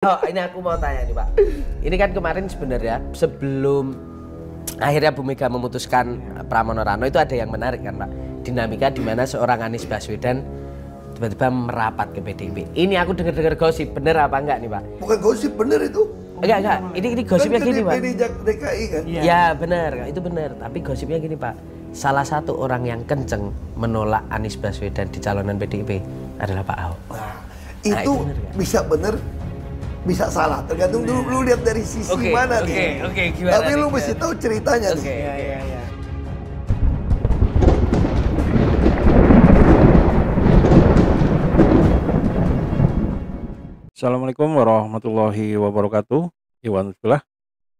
Oh, ini aku mau tanya nih Pak. Ini kan kemarin sebenarnya sebelum akhirnya Bu Mega memutuskan Pramono Rano itu ada yang menarik kan Pak. Dinamika di mana seorang Anies Baswedan tiba-tiba merapat ke PDIP. Ini aku dengar-dengar gosip, bener apa enggak nih Pak? Bukan gosip, bener itu. Enggak. Ini gosipnya kan gini Pak. DPD DKI kan? Ya benar, itu benar. Tapi gosipnya gini Pak. Salah satu orang yang kenceng menolak Anies Baswedan di calonan PDIP adalah Pak Ahok. Nah, itu bisa bener, bisa salah. Tergantung dulu lu lihat dari sisi mana nih. Gimana? Tapi lu mesti tahu ceritanya nih. Iya. Assalamualaikum warahmatullahi wabarakatuh. Iwan Filah.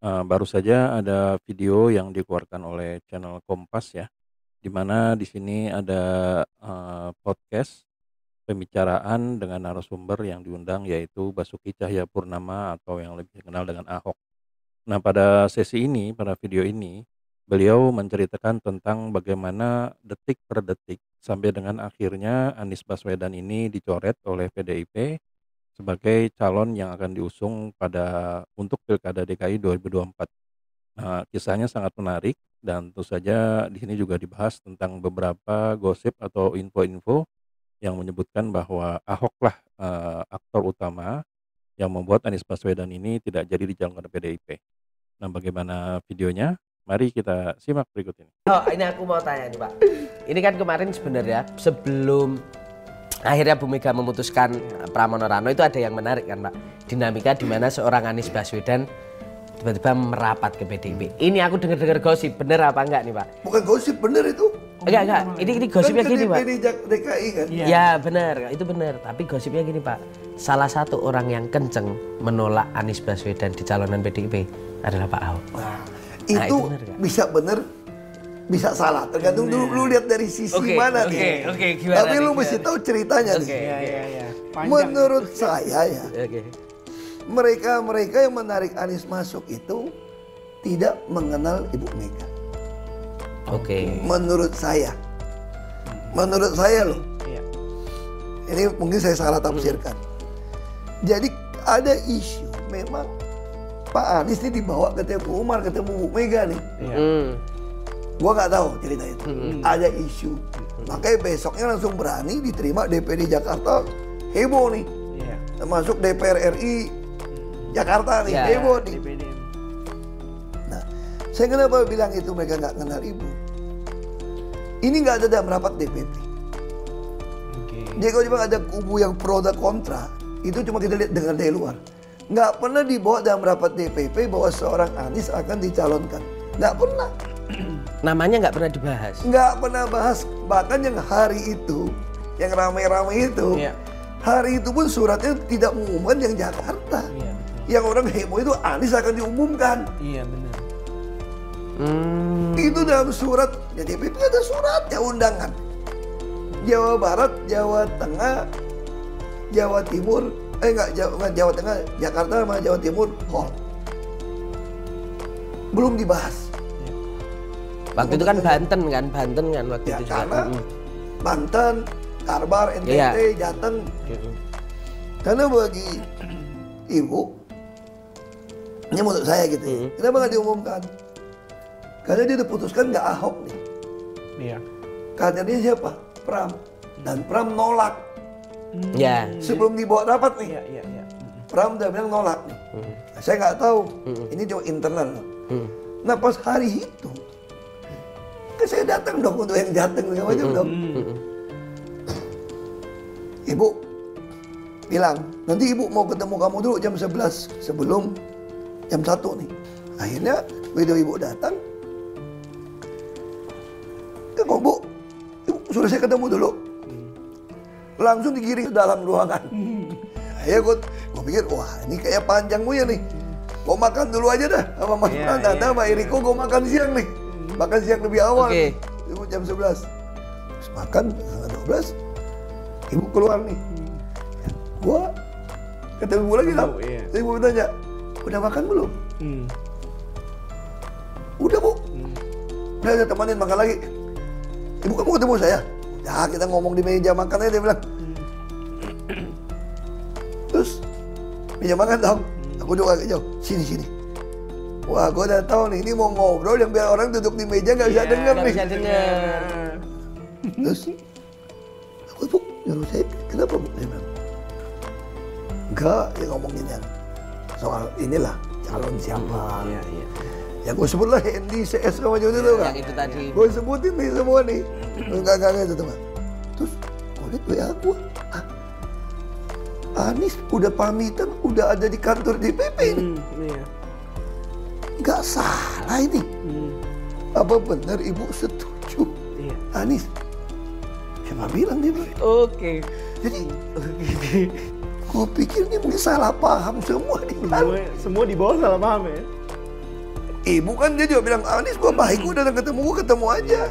Baru saja ada video yang dikeluarkan oleh channel Kompas ya, di mana di sini ada podcast pembicaraan dengan narasumber yang diundang yaitu Basuki Cahayapurnama atau yang lebih dikenal dengan Ahok. Nah, pada sesi ini, pada video ini, beliau menceritakan tentang bagaimana detik per detik sampai dengan akhirnya Anies Baswedan ini dicoret oleh PDIP sebagai calon yang akan diusung untuk Pilkada DKI 2024. Nah, kisahnya sangat menarik dan tentu saja di sini juga dibahas tentang beberapa gosip atau info-info yang menyebutkan bahwa Ahoklah aktor utama yang membuat Anies Baswedan ini tidak jadi dicalonkan PDIP. Nah, bagaimana videonya? Mari kita simak berikut ini. Oh, ini aku mau tanya nih Pak. Ini kan kemarin sebenarnya sebelum akhirnya Bu Mega memutuskan Pramono Rano itu ada yang menarik kan Pak. Dinamika di mana seorang Anies Baswedan tiba-tiba merapat ke PDIP. Ini aku dengar-dengar gosip, bener apa enggak nih Pak? Bukan gosip, bener itu. Enggak. Ini gosipnya kan gini Pak. DPD DKI kan? Ya benar, itu benar. Tapi gosipnya gini Pak. Salah satu orang yang kenceng menolak Anies Baswedan di calonan PDIP adalah Pak Ahok. Nah, itu bisa bener, bisa salah. Tergantung dulu lu lihat dari sisi mana nih. Gimana? Tapi lu mesti tahu ceritanya nih. Iya. Menurut saya ya, Oke. mereka yang menarik Anies masuk itu tidak mengenal Ibu Mega. Oke. Menurut saya loh. Iya. Ini mungkin saya salah tafsirkan. Jadi ada isu memang Pak Anies ini dibawa ketemu Umar, ketemu Bu Mega nih. Iya. Gua nggak tahu cerita itu. Ada isu. Makanya besoknya langsung berani diterima DPD Jakarta, heboh nih. Iya. Termasuk DPR RI Jakarta nih, Ya, heboh nih. DPD. Nah, saya kenapa bilang itu mereka nggak kenal Ibu? Ini nggak ada dalam rapat DPP. Oke. Jadi kalau cuma ada kubu yang pro dan kontra, itu cuma kita lihat dengar dari luar. Nggak pernah dibawa dalam rapat DPP bahwa seorang Anies akan dicalonkan. Nggak pernah. Namanya nggak pernah dibahas. Nggak pernah bahas. Bahkan yang hari itu, yang ramai-ramai itu, Iya. hari itu pun suratnya tidak mengumumkan yang Jakarta. Iya, betul. Yang orang heboh itu Anies akan diumumkan. Iya, benar. Itu dalam surat, ya DPP ada suratnya undangan. Jawa Barat, Jawa Tengah, Jawa Timur, Jawa Tengah, Jakarta sama Jawa Timur, hall. Belum dibahas. Waktu itu kan Banten kan waktu Ya itu juga. karena Banten, Kalbar, NTT, Iya. Jateng. Karena bagi Ibu, ini menurut saya gitu ya, kenapa nggak diumumkan? Karena dia diputuskan nggak Ahok nih. Iya. Karena dia siapa? Pram. Dan Pram nolak. Ya. Sebelum dibawa rapat nih, Iya. Pram udah bilang nolak nih. Saya nggak tahu, ini cuma internal loh. Nah pas hari itu, kan saya datang dong untuk yang Jateng segala macam dong. Ibu bilang, nanti Ibu mau ketemu kamu dulu jam 11 sebelum jam 1 nih. Akhirnya video Ibu datang. Kok Bu, Ibu suruh saya ketemu dulu. Langsung digiring ke dalam ruangan. Ya gue pikir, wah ini kayak panjang ya nih. Gue makan dulu aja dah sama Mas Prananda, sama Eriko gue makan siang nih. Makan siang lebih awal. Oke. Ibu jam 11. Terus makan setengah 12. Ibu keluar nih. Gue ketemu Ibu lagi lah. Iya. Terus Ibu bertanya, udah makan belum? Udah Bu. Udah saya temanin makan lagi. Ibu kamu ketemu saya? Udah kita ngomong di meja makan aja dia bilang. Terus Meja makan dong. Aku duduk agak jauh. Sini. Wah, gue udah tahu nih, ini mau ngobrol yang biar orang duduk di meja nggak bisa denger Nggak nih. bisa denger. Terus, aku Bu, nyuruh saya, kenapa Bu? Dia bilang, enggak, dia ngomongin yang soal inilah, calon siapa. Iya. Ya gue sebut lah Hendy, CS sama Jody tuh kan. Yang itu tadi. Gue sebutin nih semua nih. Enggak itu teman. Terus, gue liat WA gue. Anies udah pamitan, udah ada di kantor DPP ini. Iya. Nggak salah ini. Apa benar ibu setuju? Iya. Anies, siapa bilang dia bilang? Oke. Jadi, gue pikir ini mungkin salah paham semua di kan. Semua di bawah salah paham ya. Ibu kan dia juga bilang, Anies gue baik, gue datang ketemu, gue ketemu aja.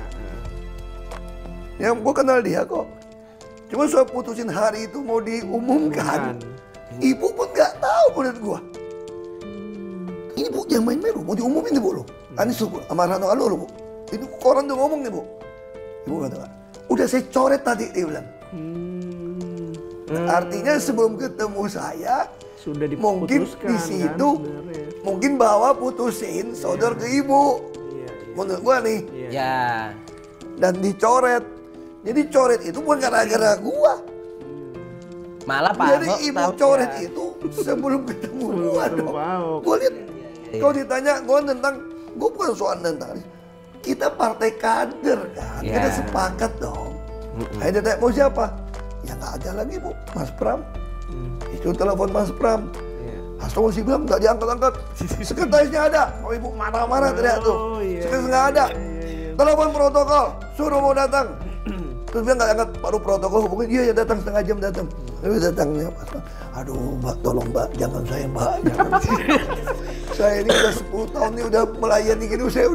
Yang gue kenal dia kok. Cuma soal putusin hari itu mau diumumkan, ibu pun nggak tahu menurut gue. Ini Bu, jangan main-main Bu, mau diumumin nih Bu lo. Anies tuh sama Rano Alo lo Bu. Ini koran tuh ngomong nih Bu. Ibu kata, udah saya coret tadi, dia bilang. Artinya sebelum ketemu saya, Sudah mungkin diputuskan di situ, kan, sebenarnya. mungkin bawa putusin sodor ke ibu. Iya. Menurut gua nih, Ya. dan dicoret. Jadi coret itu bukan gara-gara gua. Malah Pak Jadi Ahok ibu tahu coret ya. itu sebelum ketemu gua Sebelum dong. Pak Ahok. Gua lihat, kalau ditanya gua tentang, gua bukan soal tentang. Kita partai kader kan, Iya. kita sepakat dong. Ayo ditanya mau siapa? Ya nggak ada lagi Bu, Mas Pram. Itu telepon Mas Pram. Hasto masih bilang nggak diangkat-angkat. Sekretarisnya ada. Oh ibu marah-marah teriak tuh. Oh, iya. Sekretaris nggak ada. Telepon protokol, suruh mau datang. Terus dia nggak angkat, baru protokol hubungin, iya ya datang setengah jam datang. Tapi datangnya pas, aduh Mbak tolong Mbak, jangan saya Mbak, jangan. Saya ini udah 10 tahun ini udah melayani gini, saya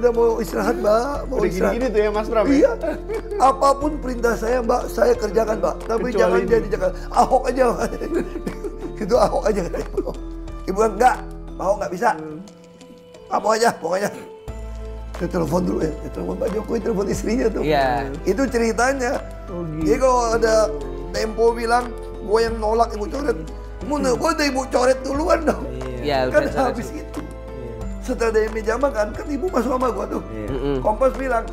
udah mau istirahat Mbak, mau Udah istirahat. gini-gini tuh ya Mas Pram. Iya, apapun perintah saya Mbak, saya kerjakan Mbak. Tapi Kecuali jangan ini. jadi jangan Ahok aja. Itu Ahok aja. Ibu bilang enggak, Ahok nggak bisa. Apa aja, pokoknya. Saya telepon dulu ya, saya telepon Pak Jokowi, telepon istrinya tuh. Iya. Itu ceritanya. Oh, gitu. Jadi kalau ada Tempo bilang, gue yang nolak ibu coret. Menurut gue udah ibu coret duluan dong. Ya, Kan udah coret. habis itu. Setelah dari meja makan, kan ibu masuk sama gue tuh. Mm-mm. Kompas bilang,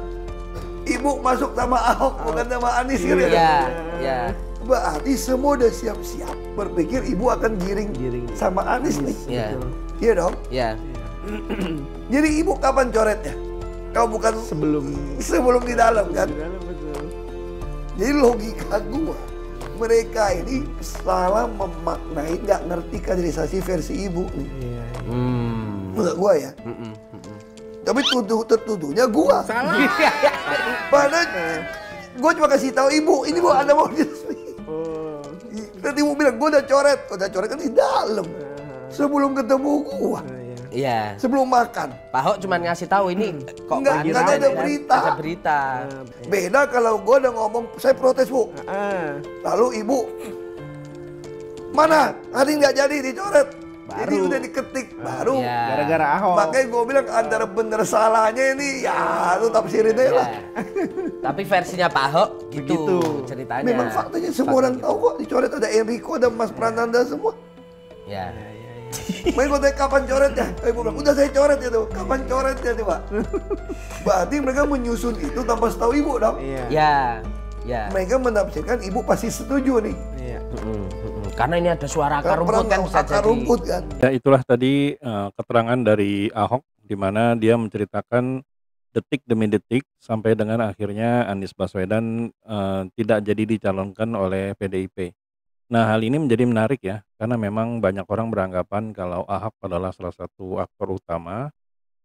ibu masuk sama Ahok, bukan sama Anies. Gitu ya. Iya, ya. Berarti semua udah siap-siap berpikir ibu akan giring sama Anies nih. Iya. Iya dong. Ya. Jadi ibu kapan coretnya? Kau bukan sebelum di dalam kan? Betul. Jadi logika gua, mereka ini salah memaknai, nggak ngerti kaderisasi versi ibu nih. Iya. Menurut gua ya. Tapi tertuduhnya gua. Salah. Padahal gua cuma kasih tahu ibu, ini gua ada mau diresmi. Oh. Nanti ibu bilang gua udah coret kan di dalam. Sebelum ketemu gua, Iya. sebelum makan. Pak Ahok cuma ngasih tahu ini kok Nggak mana ada kan? berita. Ada berita. Beda kalau gua udah ngomong, saya protes Bu. Lalu ibu, mana? Hari nggak jadi dicoret. Jadi udah diketik baru. Iya. Gara-gara Ahok. Makanya gue bilang antara bener salahnya ini ya lu tafsirin aja lah. Ya. Tapi versinya Pak Ahok gitu Begitu. ceritanya. Memang faktanya semua orang tahu kok dicoret, ada Enrico, ada Mas Prananda semua. Ya. Makanya gue tanya kapan coretnya? Ibu bilang udah saya coret itu. Kapan coretnya nih Pak? Berarti mereka menyusun itu tanpa setahu ibu dong. Iya. Ya. Ya. Mereka menafsirkan ibu pasti setuju nih. Iya. Karena ini ada suara akar rumput Perang kan bisa akar jadi. rumput kan. Ya itulah tadi keterangan dari Ahok di mana dia menceritakan detik demi detik sampai dengan akhirnya Anies Baswedan tidak jadi dicalonkan oleh PDIP. Nah hal ini menjadi menarik ya karena memang banyak orang beranggapan kalau Ahok adalah salah satu aktor utama,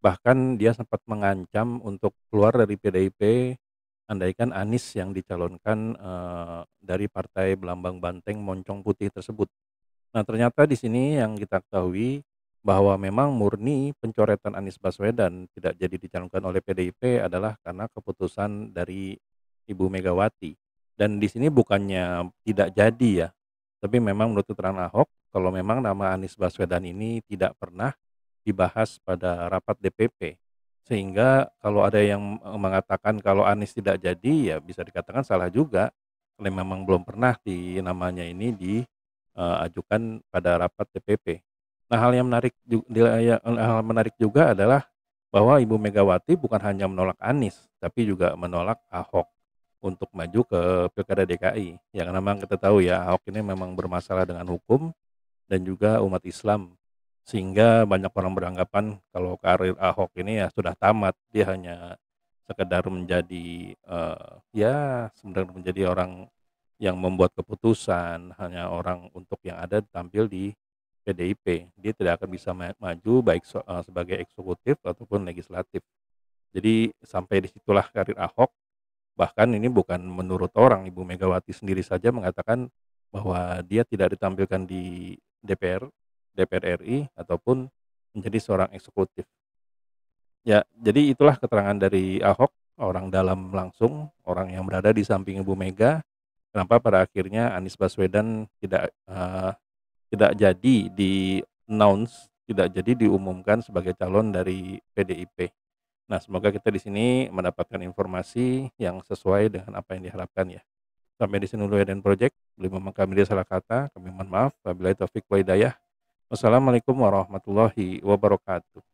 bahkan dia sempat mengancam untuk keluar dari PDIP andaikan Anies yang dicalonkan dari partai Belambang Banteng Moncong Putih tersebut. Nah ternyata di sini yang kita ketahui bahwa memang murni pencoretan Anies Baswedan tidak jadi dicalonkan oleh PDIP adalah karena keputusan dari Ibu Megawati. Dan di sini bukannya tidak jadi ya, tapi memang menurut keterangan Ahok kalau memang nama Anies Baswedan ini tidak pernah dibahas pada rapat DPP. Sehingga kalau ada yang mengatakan kalau Anies tidak jadi ya bisa dikatakan salah juga. Karena memang belum pernah namanya ini ajukan pada rapat DPP. Nah, hal menarik juga adalah bahwa Ibu Megawati bukan hanya menolak Anies, tapi juga menolak Ahok untuk maju ke Pilkada DKI. Yang memang kita tahu ya, Ahok ini memang bermasalah dengan hukum dan juga umat Islam. Sehingga banyak orang beranggapan kalau karir Ahok ini ya sudah tamat, dia hanya sekedar menjadi sebenarnya menjadi orang yang membuat keputusan, hanya orang untuk yang ada tampil di PDIP. Dia tidak akan bisa maju baik sebagai eksekutif ataupun legislatif. Jadi sampai disitulah karir Ahok. Bahkan ini bukan menurut orang, Ibu Megawati sendiri saja mengatakan bahwa dia tidak ditampilkan di DPR RI ataupun menjadi seorang eksekutif. Ya, jadi itulah keterangan dari Ahok, orang dalam langsung, orang yang berada di samping Ibu Mega. Kenapa pada akhirnya Anies Baswedan tidak jadi di-announce, tidak jadi diumumkan sebagai calon dari PDIP. Nah, semoga kita di sini mendapatkan informasi yang sesuai dengan apa yang diharapkan ya. Sampai di sini dulu Eden Project. Belum kami dia salah kata, kami mohon maaf. Wabillahi taufiq wa hidayah. Wassalamualaikum warahmatullahi wabarakatuh.